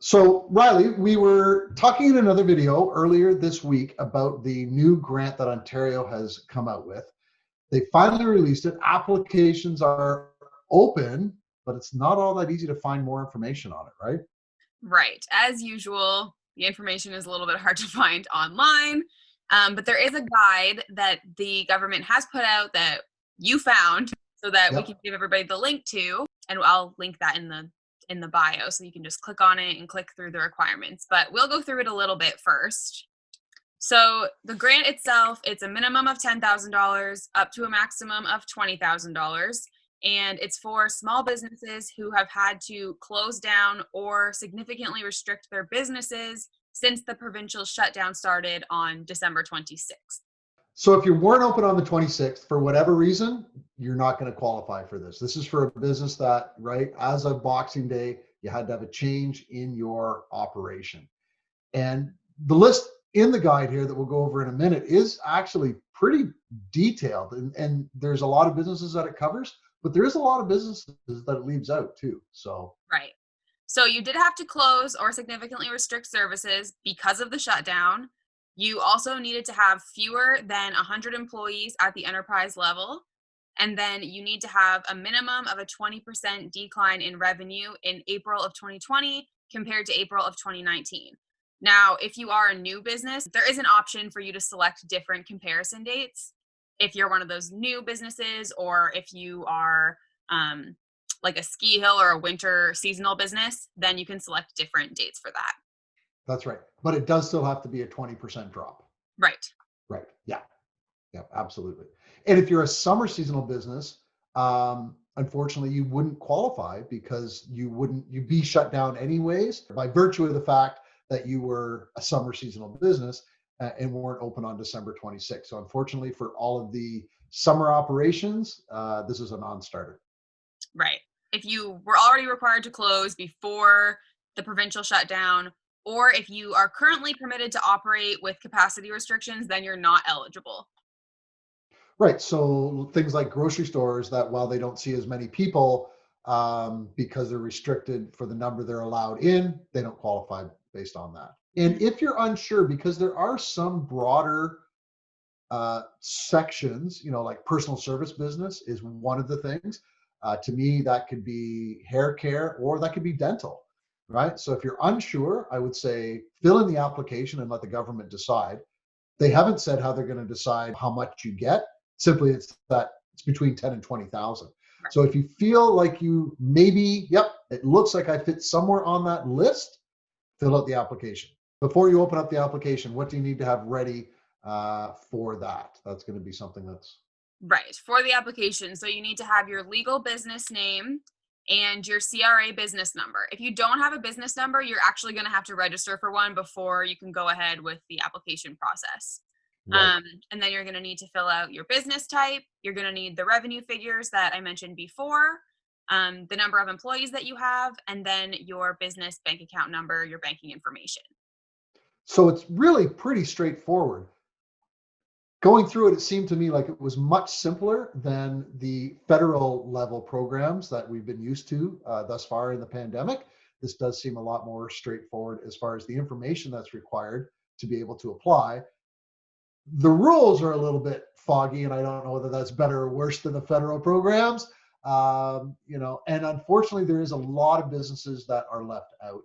So, Riley, we were talking in another video earlier this week about the new grant that Ontario has come out with. They finally released it. Applications are open, but it's not all that easy to find more information on it, right? Right. As usual, the information is a little bit hard to find online, but there is a guide that the government has put out that you found so that we can Yep. give everybody the link to, and I'll link that in the bio so you can just click on it and click through the requirements. But we'll go through it a little bit first. So the grant itself, it's a minimum of $10,000 up to a maximum of $20,000. And it's for small businesses who have had to close down or significantly restrict their businesses since the provincial shutdown started on December 26th. So if you weren't open on the 26th for whatever reason, you're not going to qualify for this. This is for a business that, right, as of Boxing Day, you had to have a change in your operation. And the list in the guide here that we'll go over in a minute is actually pretty detailed. And there's a lot of businesses that it covers, but there is a lot of businesses that it leaves out too. So, Right. So you did have to close or significantly restrict services because of the shutdown. You also needed to have fewer than 100 employees at the enterprise level. And then you need to have a minimum of a 20% decline in revenue in April of 2020 compared to April of 2019. Now, if you are a new business, there is an option for you to select different comparison dates. If you're one of those new businesses, or if you are like a ski hill or a winter seasonal business, then you can select different dates for that. that's right. But it does still have to be a 20% drop. Right. Right. Yeah. Yeah, absolutely. And if you're a summer seasonal business, unfortunately, you wouldn't qualify because you'd be shut down anyways by virtue of the fact that you were a summer seasonal business and weren't open on December 26th. So unfortunately, for all of the summer operations, this is a non-starter. Right. If you were already required to close before the provincial shutdown, or if you are currently permitted to operate with capacity restrictions, then you're not eligible. Right. So things like grocery stores that while they don't see as many people because they're restricted for the number they're allowed in, they don't qualify based on that. And if you're unsure, because there are some broader sections, like personal service business is one of the things. To me, that could be hair care or that could be dental, right? So if you're unsure, I would say fill in the application and let the government decide. They haven't said how they're going to decide how much you get. Simply, it's that it's between 10 and 20,000. Right. So if you feel like you maybe, yep, it looks like I fit somewhere on that list, fill out the application. Before you open up the application, what do you need to have ready for that? That's going to be something that's Right. For the application. So you need to have your legal business name and your CRA business number. If you don't have a business number, you're actually going to have to register for one before you can go ahead with the application process. right. And then you're going to need to fill out your business type. You're going to need the revenue figures that I mentioned before, the number of employees that you have, and then your business bank account number, your banking information. So it's really pretty straightforward. Going through it, it seemed to me like it was much simpler than the federal level programs that we've been used to thus far in the pandemic. This does seem a lot more straightforward as far as the information that's required to be able to apply. The rules are a little bit foggy, and I don't know whether that's better or worse than the federal programs. And unfortunately, there is a lot of businesses that are left out.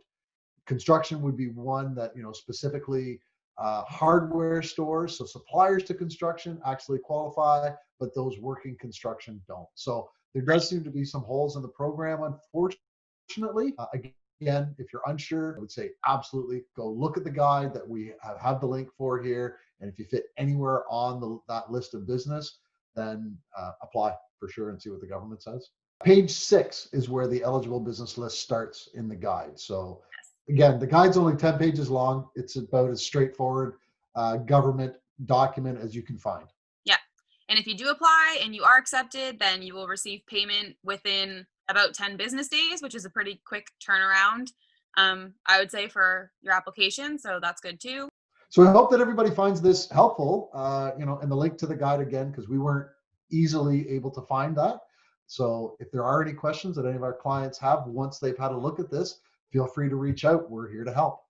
Construction would be one that, specifically hardware stores, so suppliers to construction actually qualify, but those working construction don't. So there does seem to be some holes in the program, unfortunately. Again, if you're unsure, I would say absolutely go look at the guide that we have the link for here. And if you fit anywhere on that list of business, then apply for sure and see what the government says. Page 6 is where the eligible business list starts in the guide. So again, the guide's only 10 pages long. It's about as straightforward government document as you can find. Yeah. And if you do apply and you are accepted, then you will receive payment within about 10 business days, which is a pretty quick turnaround, I would say, for your application. So that's good too. So I hope that everybody finds this helpful, and the link to the guide again, because we weren't easily able to find that. So if there are any questions that any of our clients have once they've had a look at this, feel free to reach out. We're here to help.